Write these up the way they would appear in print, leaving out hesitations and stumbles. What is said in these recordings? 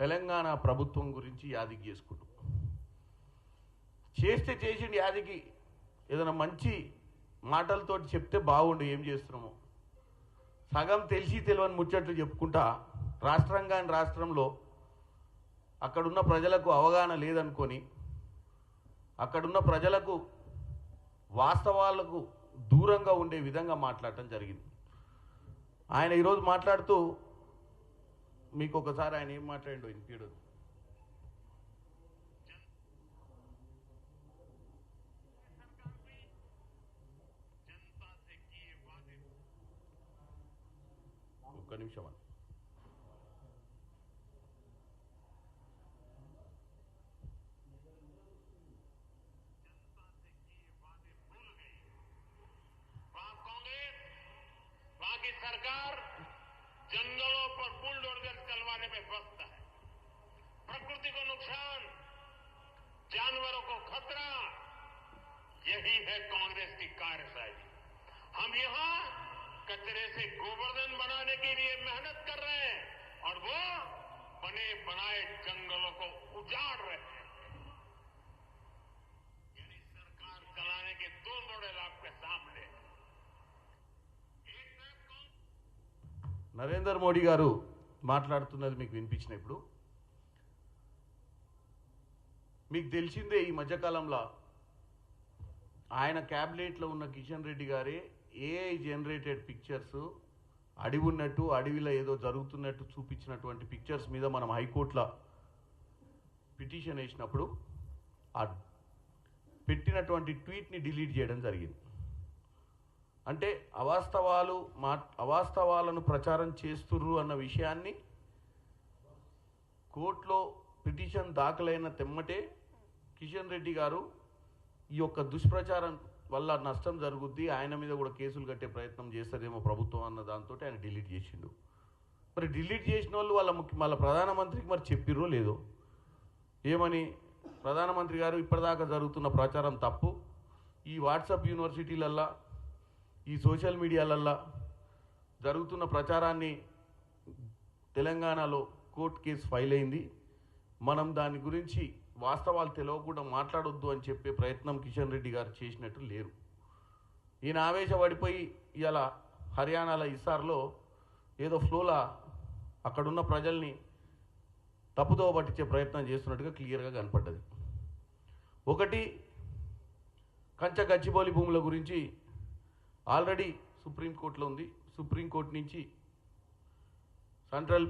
తెలంగాణ ప్రభుత్వం గురించి యాదికి చేసుకుంటాం. చేస్తే చేసిండు యాదికి ఏదైనా మంచి మాటలతో చెప్తే బాగుండు. ఏం చేస్తున్నామో సగం తెలిసి తెలియని ముచ్చట్లు చెప్పుకుంటా రాష్ట్రంలో అక్కడున్న ప్రజలకు అవగాహన లేదనుకొని అక్కడున్న ప్రజలకు వాస్తవాలకు దూరంగా ఉండే విధంగా మాట్లాడటం జరిగింది. ఆయన ఈరోజు మాట్లాడుతూ మీకు ఒకసారి ఆయన ఏం మాట్లాడిండో వినిపించడు. ఒక్క నిమిషం అని की सरकार जंगलों पर बुलडोजर चलवाने में व्यस्त है। प्रकृति को नुकसान, जानवरों को खतरा, यही है कांग्रेस की कार्यशैली। हम यहां कचरे से गोवर्धन बनाने के लिए मेहनत कर रहे हैं और वो बने बनाए जंगलों को उजाड़ रहे हैं। यानी सरकार चलाने के दो मॉडल आपके सामने हैं। నరేంద్ర మోడీ గారు మాట్లాడుతున్నది మీకు వినిపించినప్పుడు మీకు తెలిసిందే ఈ మధ్యకాలంలో ఆయన క్యాబినెట్లో ఉన్న కిషన్ రెడ్డి గారే ఏఐ జనరేటెడ్ పిక్చర్స్ అడవి ఉన్నట్టు అడవిలో ఏదో జరుగుతున్నట్టు చూపించినటువంటి పిక్చర్స్ మీద మనం హైకోర్టులో పిటిషన్ వేసినప్పుడు ఆ పెట్టినటువంటి ట్వీట్ని డిలీట్ చేయడం జరిగింది. అంటే అవాస్తవాలను ప్రచారం చేస్తుర్రు అన్న విషయాన్ని కోర్టులో పిటిషన్ దాఖలైన తెమ్మటే కిషన్ రెడ్డి గారు ఈ యొక్క దుష్ప్రచారం వల్ల నష్టం జరుగుద్ది, ఆయన మీద కూడా కేసులు కట్టే ప్రయత్నం చేస్తారేమో ప్రభుత్వం అన్న దాంతో ఆయన డిలీట్ చేసిండు. మరి డిలీట్ చేసిన వాళ్ళు వాళ్ళ ప్రధానమంత్రికి మరి చెప్పిర్రో లేదో. ఏమని ప్రధానమంత్రి గారు ఇప్పటిదాకా జరుగుతున్న ప్రచారం తప్పు, ఈ వాట్సాప్ యూనివర్సిటీలల్లా ఈ సోషల్ మీడియాలల్లా జరుగుతున్న ప్రచారాన్ని తెలంగాణలో కోర్టు కేసు ఫైల్ అయింది, మనం దాని గురించి వాస్తవాలు తెలియకుండా మాట్లాడొద్దు అని చెప్పే ప్రయత్నం కిషన్ రెడ్డి గారు చేసినట్టు లేరు. ఈయన ఆవేశపడిపోయి ఇలా హర్యానాలో ఇస్సార్లో ఏదో ఫ్లోలా అక్కడున్న ప్రజల్ని తప్పుదోవ పట్టించే ప్రయత్నం చేస్తున్నట్టుగా క్లియర్గా కనపడ్డది. ఒకటి, కంచ గచ్చిబౌలి భూముల గురించి ఆల్రెడీ సుప్రీంకోర్టులో ఉంది. సుప్రీంకోర్టు నుంచి సెంట్రల్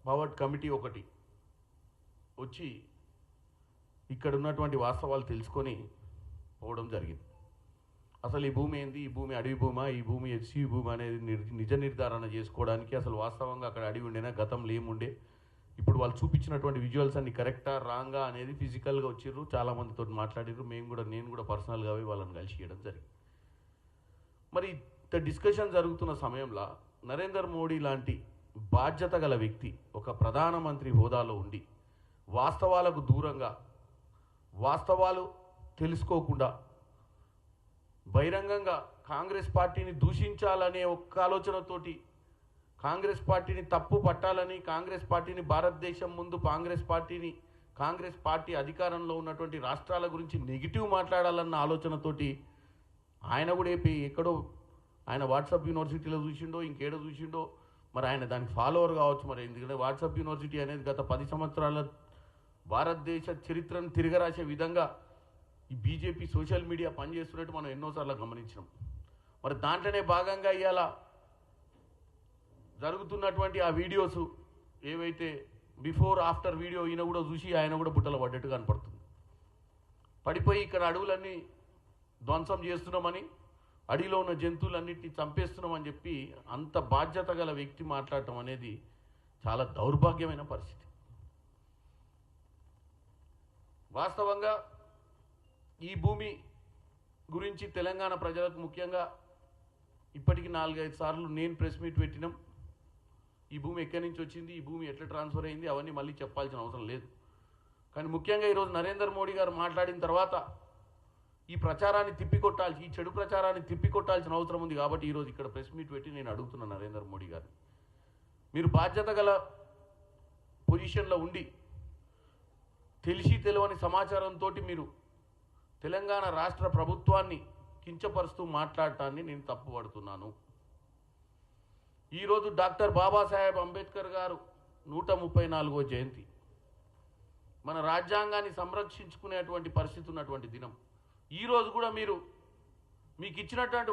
పవర్ కమిటీ ఒకటి వచ్చి ఇక్కడ ఉన్నటువంటి వాస్తవాలు తెలుసుకొని పోవడం జరిగింది. అసలు ఈ భూమి ఏంది, ఈ భూమి అడవి భూమా, ఈ భూమి ఎస్సీ భూమి అనేది నిజ నిర్ధారణ చేసుకోవడానికి అసలు వాస్తవంగా అక్కడ అడవి ఉండేనా, గతంలో ఏముండే, ఇప్పుడు వాళ్ళు చూపించినటువంటి విజువల్స్ అన్ని కరెక్టా రాంగా అనేది ఫిజికల్గా వచ్చిర్రు, చాలామందితో మాట్లాడిర్రు, నేను కూడా పర్సనల్గా వాళ్ళని కలిసి చేయడం జరిగింది. మరి ఇంత డిస్కషన్ జరుగుతున్న సమయంలో నరేంద్ర మోడీ లాంటి బాధ్యత గల వ్యక్తి ఒక ప్రధానమంత్రి హోదాలో ఉండి వాస్తవాలకు దూరంగా, వాస్తవాలు తెలుసుకోకుండా బహిరంగంగా కాంగ్రెస్ పార్టీని దూషించాలనే ఒక్క ఆలోచనతోటి కాంగ్రెస్ పార్టీని తప్పు పట్టాలని, కాంగ్రెస్ పార్టీని భారతదేశం ముందు కాంగ్రెస్ పార్టీ అధికారంలో ఉన్నటువంటి రాష్ట్రాల గురించి నెగిటివ్ మాట్లాడాలన్న ఆలోచనతోటి ఆయన కూడా ఎక్కడో ఆయన వాట్సాప్ యూనివర్సిటీలో చూసిండో ఇంకేడో చూసిండో, మరి ఆయన దానికి ఫాలోవర్ కావచ్చు. మరి ఎందుకంటే వాట్సాప్ యూనివర్సిటీ అనేది గత 10 సంవత్సరాల భారతదేశ చరిత్రను తిరగరాసే విధంగా ఈ బీజేపీ సోషల్ మీడియా పనిచేస్తున్నట్టు మనం ఎన్నోసార్లు గమనించినాం. మరి దాంట్లోనే భాగంగా ఇవాళ జరుగుతున్నటువంటి ఆ వీడియోస్ ఏవైతే బిఫోర్ ఆఫ్టర్ వీడియో ఈయన కూడా చూసి ఆయన కూడా బుట్టలు పడ్డట్టు కనపడుతుంది. పడిపోయి ఇక్కడ అడవులన్నీ ధ్వంసం చేస్తున్నామని, అడవిలో ఉన్న జంతువులన్నింటినీ చంపేస్తున్నామని చెప్పి అంత బాధ్యత గల వ్యక్తి మాట్లాడటం అనేది చాలా దౌర్భాగ్యమైన పరిస్థితి. వాస్తవంగా ఈ భూమి గురించి తెలంగాణ ప్రజలకు ముఖ్యంగా ఇప్పటికి 4-5 సార్లు నేను ప్రెస్ మీట్ పెట్టినాం. ఈ భూమి ఎక్కడి నుంచి వచ్చింది, ఈ భూమి ఎట్లా ట్రాన్స్ఫర్ అయింది, అవన్నీ మళ్ళీ చెప్పాల్సిన అవసరం లేదు. కానీ ముఖ్యంగా ఈరోజు నరేంద్ర మోడీ గారు మాట్లాడిన తర్వాత ఈ ప్రచారాన్ని తిప్పికొట్టాల్సి, ఈ చెడు ప్రచారాన్ని తిప్పికొట్టాల్సిన అవసరం ఉంది. కాబట్టి ఈరోజు ఇక్కడ ప్రెస్ మీట్ పెట్టి నేను అడుగుతున్నా నరేంద్ర మోడీ గారు, మీరు బాధ్యత గల పొజిషన్లో ఉండి తెలిసి తెలియని సమాచారంతో మీరు తెలంగాణ రాష్ట్ర ప్రభుత్వాన్ని కించపరుస్తూ మాట్లాడటాన్ని నేను తప్పుపడుతున్నాను. ఈరోజు డాక్టర్ బాబాసాహెబ్ అంబేద్కర్ గారు 134వ జయంతి. మన రాజ్యాంగాన్ని సంరక్షించుకునేటువంటి పరిస్థితి ఉన్నటువంటి దినం. ఈరోజు కూడా మీకు ఇచ్చినటువంటి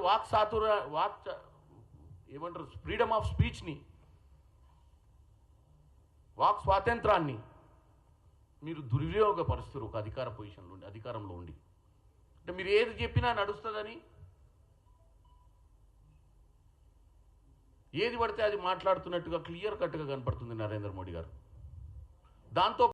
ఏమంటారు ఫ్రీడమ్ ఆఫ్ స్పీచ్ని, వాక్ స్వాతంత్రాన్ని మీరు దుర్వినియోగపరుస్తారు ఒక అధికార పొజిషన్లో ఉండి, అధికారంలో ఉండి. అంటే మీరు ఏది చెప్పినా నడుస్తుందని, ఏది పడితే అది మాట్లాడుతున్నట్టుగా క్లియర్ కట్గా కనపడుతుంది నరేంద్ర మోడీ గారు. దాంతో